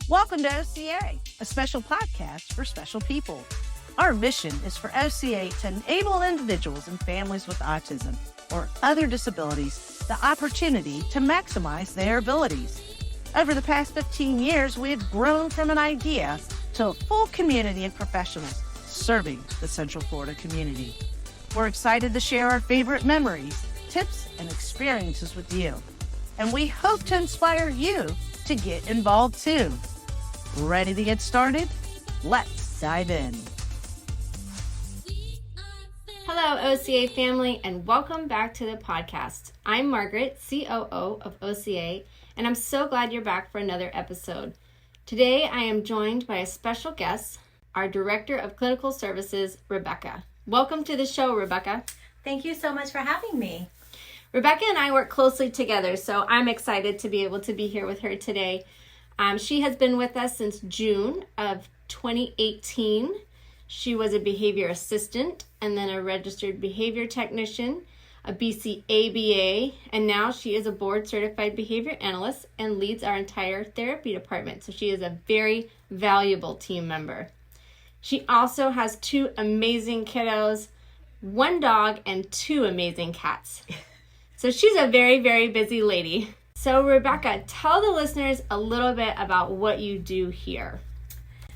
Welcome to OCA, a special podcast for special people. Our mission is for OCA to enable individuals and families with autism or other disabilities the opportunity to maximize their abilities. Over the past 15 years, we have grown from an idea to a full community of professionals serving the Central Florida community. We're excited to share our favorite memories, tips, and experiences with you. And we hope to inspire you to get involved too. Ready to get started? Let's dive in. Hello, OCA family, and welcome back to the podcast. I'm Margaret, COO of OCA, and I'm so glad you're back for another episode. Today, I am joined by a special guest, our Director of Clinical Services, Rebecca. Welcome to the show, Rebecca. Thank you so much for having me. Rebecca and I work closely together, so I'm excited to be able to be here with her today. She has been with us since June of 2018. She was a behavior assistant and then a registered behavior technician, a BCABA, and now she is a board certified behavior analyst and leads our entire therapy department. So she is a very valuable team member. She also has 2 amazing kiddos, 1 dog, and 2 amazing cats. So she's a very, very busy lady. So Rebecca, tell the listeners a little bit about what you do here.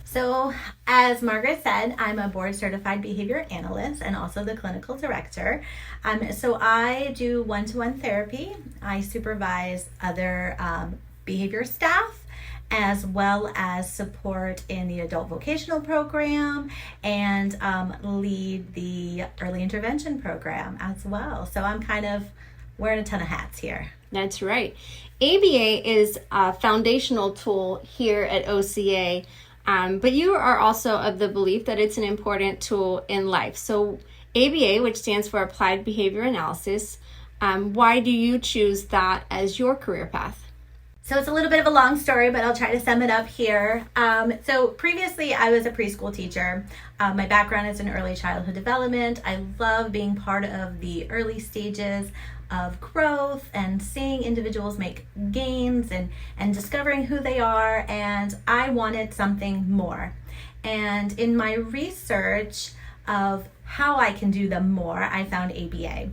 So as Margaret said, I'm a board certified behavior analyst and also the clinical director. So I do one-to-one therapy. I supervise other behavior staff as well as support in the adult vocational program and lead the early intervention program as well. So I'm kind of wearing a ton of hats here. That's right. ABA is a foundational tool here at OCA, but you are also of the belief that it's an important tool in life. So ABA, which stands for Applied Behavior Analysis, why do you choose that as your career path? So it's a little bit of a long story, but I'll try to sum it up here. So previously I was a preschool teacher. My background is in early childhood development. I love being part of the early stages of growth and seeing individuals make gains and discovering who they are, and I wanted something more. And in my research of how I can do them more, I found ABA.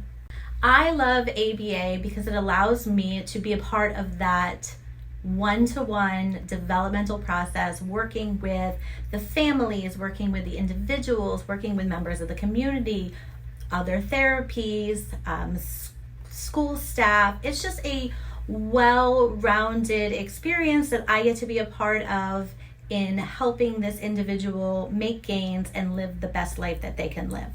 I love ABA because it allows me to be a part of that one-to-one developmental process, working with the families, working with the individuals, working with members of the community, other therapies, school staff. It's just a well-rounded experience that I get to be a part of in helping this individual make gains and live the best life that they can live.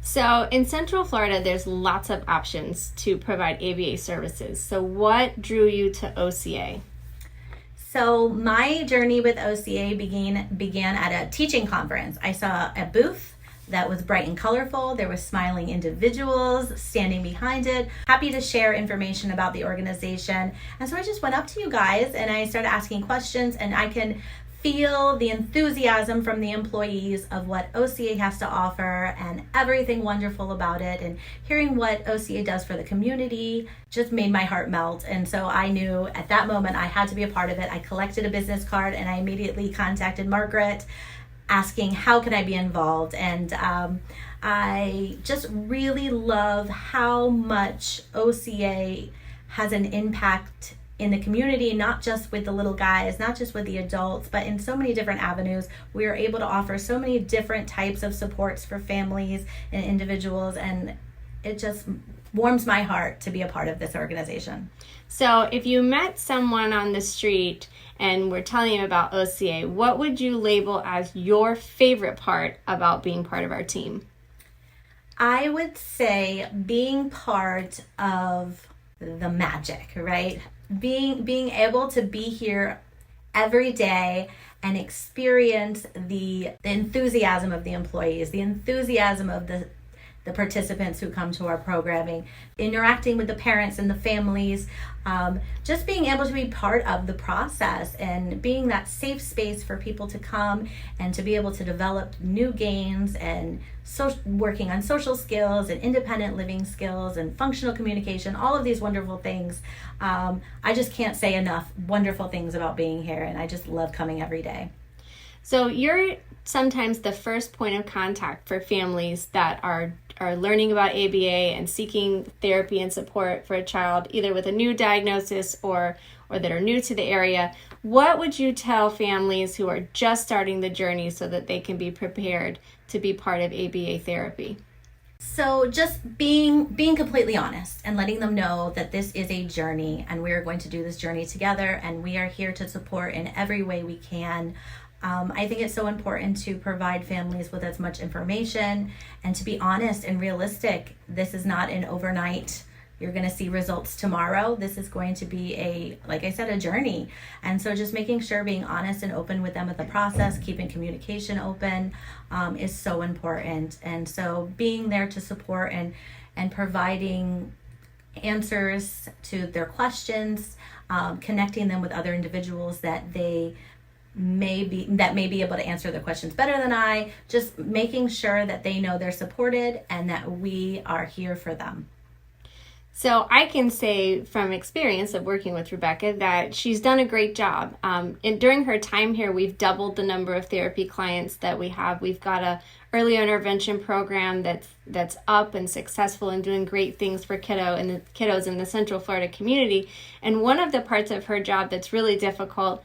So in Central Florida, there's lots of options to provide ABA services. So what drew you to OCA? So my journey with OCA began at a teaching conference. I saw a booth that was bright and colorful. There were smiling individuals standing behind it, happy to share information about the organization. And so I just went up to you guys and I started asking questions, and I can feel the enthusiasm from the employees of what OCA has to offer and everything wonderful about it. And hearing what OCA does for the community just made my heart melt. And so I knew at that moment I had to be a part of it. I collected a business card and I immediately contacted Margaret, asking how can I be involved. And I just really love how much OCA has an impact in the community, not just with the little guys, not just with the adults, but in so many different avenues. We are able to offer so many different types of supports for families and individuals, and it just warms my heart to be a part of this organization. So if you met someone on the street and we're telling you about OCA, what would you label as your favorite part about being part of our team? I would say being part of the magic, right? Being able to be here every day and experience the enthusiasm of the employees, the enthusiasm of the participants who come to our programming, interacting with the parents and the families, just being able to be part of the process and being that safe space for people to come and to be able to develop new gains and working on social skills and independent living skills and functional communication, all of these wonderful things. I just can't say enough wonderful things about being here, and I just love coming every day. So you're sometimes the first point of contact for families that are learning about ABA and seeking therapy and support for a child, either with a new diagnosis or that are new to the area. What would you tell families who are just starting the journey so that they can be prepared to be part of ABA therapy? So just being completely honest and letting them know that this is a journey and we are going to do this journey together, and we are here to support in every way we can. I think it's so important to provide families with as much information and to be honest and realistic. This is not an overnight, you're going to see results tomorrow. This is going to be like I said, a journey. And so just making sure being honest and open with them with the process, keeping communication open is so important. And so being there to support and providing answers to their questions, connecting them with other individuals that may be able to answer the questions better than I, just making sure that they know they're supported and that we are here for them. So I can say from experience of working with Rebecca that she's done a great job. And during her time here, we've doubled the number of therapy clients that we have. We've got a early intervention program that's up and successful and doing great things for kiddos in the Central Florida community. And one of the parts of her job that's really difficult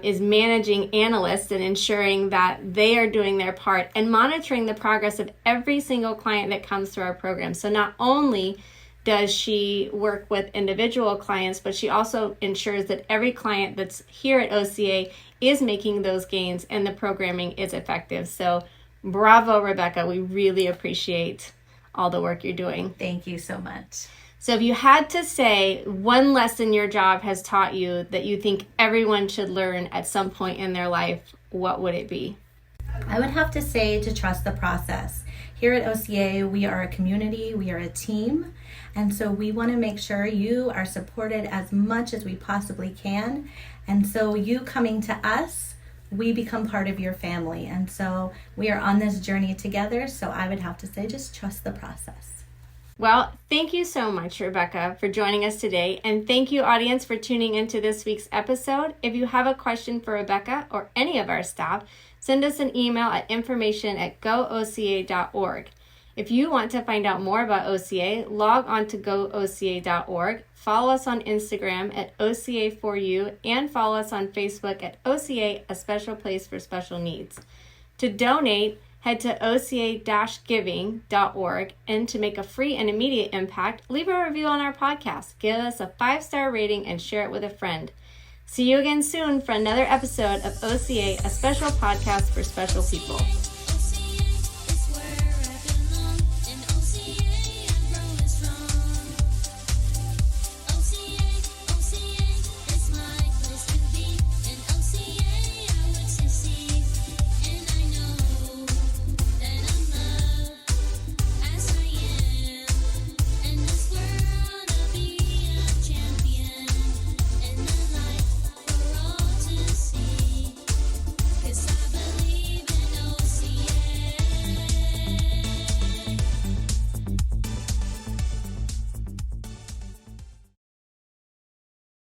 is managing analysts and ensuring that they are doing their part and monitoring the progress of every single client that comes through our program. So not only does she work with individual clients, but she also ensures that every client that's here at OCA is making those gains and the programming is effective. So bravo, Rebecca. We really appreciate all the work you're doing. Thank you so much. So if you had to say one lesson your job has taught you that you think everyone should learn at some point in their life, what would it be? I would have to say to trust the process. Here at OCA, we are a community, we are a team, and so we want to make sure you are supported as much as we possibly can. And so you coming to us, we become part of your family. And so we are on this journey together, so I would have to say just trust the process. Well, thank you so much, Rebecca, for joining us today. And thank you, audience, for tuning into this week's episode. If you have a question for Rebecca or any of our staff, send us an email at information@gooca.org. If you want to find out more about OCA, log on to gooca.org, follow us on Instagram at OCA4U, and follow us on Facebook at OCA, a special place for special needs. To donate, head to oca-giving.org, and to make a free and immediate impact, leave a review on our podcast, give us a 5-star rating, and share it with a friend. See you again soon for another episode of OCA, a special podcast for special people.